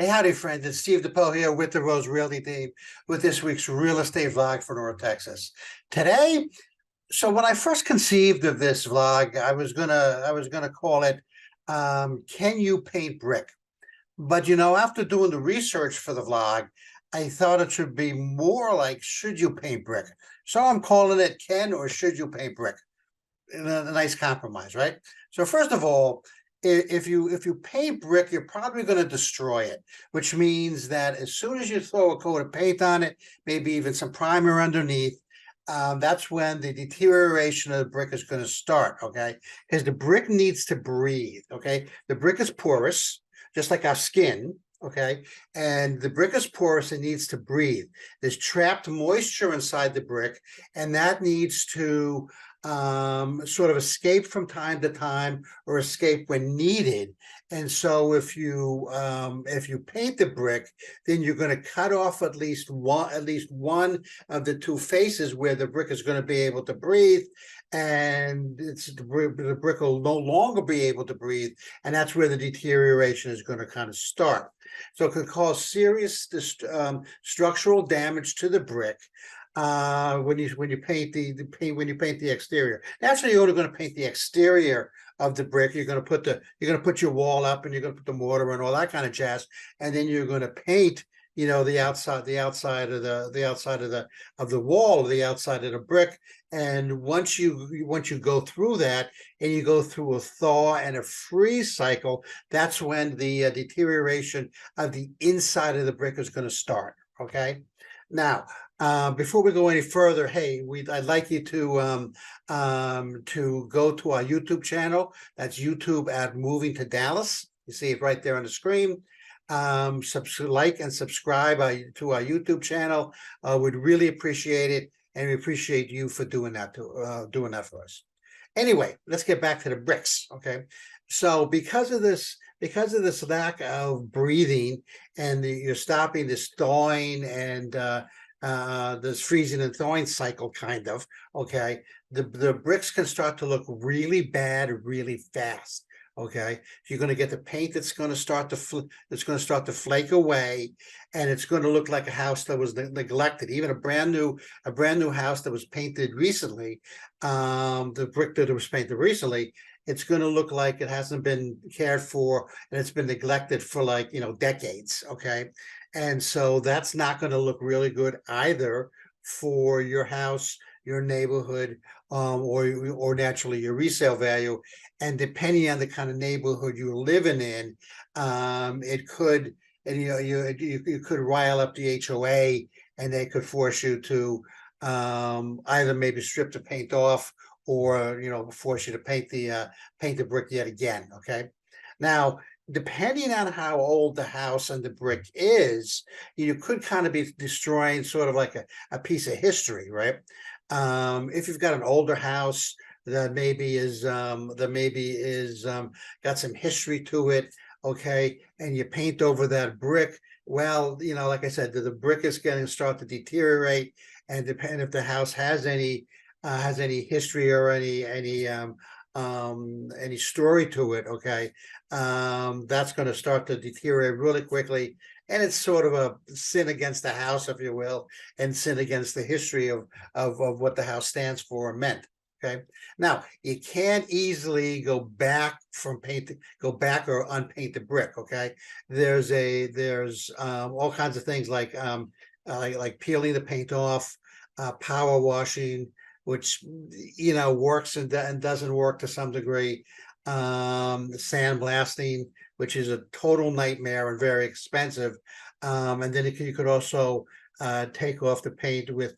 Hey, howdy, friends. It's Steve DePoe here with the Rose Realty team with this week's real estate vlog for North Texas. Today, so when I first conceived of this vlog, I was gonna call it Can You Paint Brick? But after doing the research for the vlog, I thought it should be more like Should You Paint Brick? So I'm calling it Can or Should You Paint Brick? A nice compromise, right? So first of all, if you paint brick, you're probably going to destroy it, which means that as soon as you throw a coat of paint on it, maybe even some primer underneath, that's when the deterioration of the brick is going to start. Okay, because the brick needs to breathe. Okay, the brick is porous, just like our skin. Okay, and the brick is porous and needs to breathe. There's trapped moisture inside the brick, and that needs to sort of escape from time to time or escape when needed. And so if you paint the brick, then you're going to cut off at least one of the two faces where the brick is going to be able to breathe, and the brick will no longer be able to breathe, and that's where the deterioration is going to kind of start. So it could cause serious structural damage to the brick when you paint the exterior. Naturally, you're only going to paint the exterior of the brick. You're going to put your wall up, and you're going to put the mortar and all that kind of jazz, and then you're going to paint the outside of the wall, the outside of the brick. And once you go through that, and you go through a thaw and a freeze cycle, that's when the deterioration of the inside of the brick is going to start. Okay, now before we go any further, hey, I'd like you to go to our YouTube channel. That's YouTube at Moving to Dallas. You see it right there on the screen. Like and subscribe to our YouTube channel. We'd really appreciate it, and we appreciate you for doing that for us. Anyway, let's get back to the bricks. Okay, so because of this lack of breathing, and you're stopping this thawing and this freezing and thawing cycle, kind of. Okay, the bricks can start to look really bad really fast. Okay, you're going to get the paint that's going to start to flake away, and it's going to look like a house that was neglected. Even a brand new house that was painted recently, the brick that was painted recently, it's going to look like it hasn't been cared for, and it's been neglected for decades. Okay, and so that's not going to look really good either for your house, your neighborhood, or naturally your resale value. And depending on the kind of neighborhood you're living in, it could, and you could rile up the HOA, and they could force you to either maybe strip the paint off, or force you to paint the brick yet again. Okay, now depending on how old the house and the brick is, you could kind of be destroying sort of like a piece of history, right? If you've got an older house that maybe is got some history to it, okay, and you paint over that brick, well, like I said, the brick is going to start to deteriorate, and depending if the house has any history or any story to it, okay, that's going to start to deteriorate really quickly. And it's sort of a sin against the house, if you will, and sin against the history of what the house stands for or meant. Okay, now you can't easily go back or unpaint the brick. Okay, there's all kinds of things like peeling the paint off, power washing, which works and doesn't work to some degree, sandblasting, which is a total nightmare and very expensive, and then you could also take off the paint with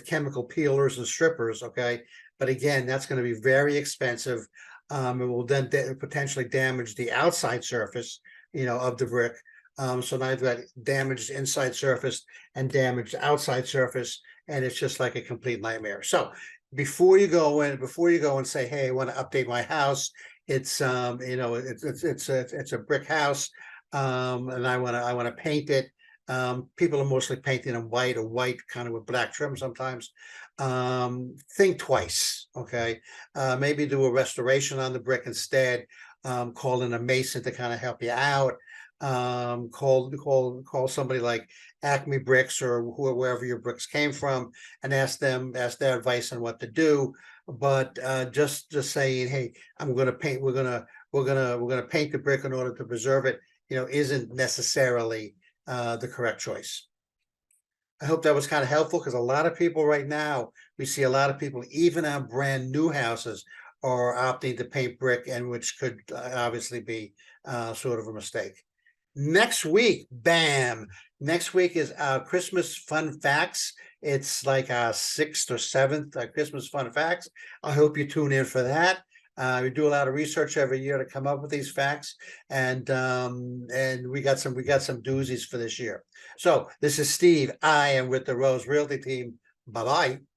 chemical peelers and strippers. Okay, but again, that's going to be very expensive. It will then potentially damage the outside surface of the brick. So now you've got damaged inside surface and damaged outside surface, and it's just like a complete nightmare. So before you go and say, hey, I want to update my house, it's it's a brick house, and I want to paint it. People are mostly painting them white, or white kind of with black trim sometimes. Think twice. Okay, maybe do a restoration on the brick instead. Call in a mason to kind of help you out. call somebody like Acme Bricks or wherever your bricks came from, and ask their advice on what to do. But just saying, hey, I'm going to paint. We're gonna paint the brick in order to preserve it. Isn't necessarily the correct choice. I hope that was kind of helpful, because a lot of people right now, we see a lot of people, even on brand new houses, are opting to paint brick, and which could obviously be sort of a mistake. Next week, bam! Next week is Christmas fun facts. It's like our 6th or 7th Christmas fun facts. I hope you tune in for that. We do a lot of research every year to come up with these facts, and we got some doozies for this year. So this is Steve. I am with the Rose Realty team. Bye bye.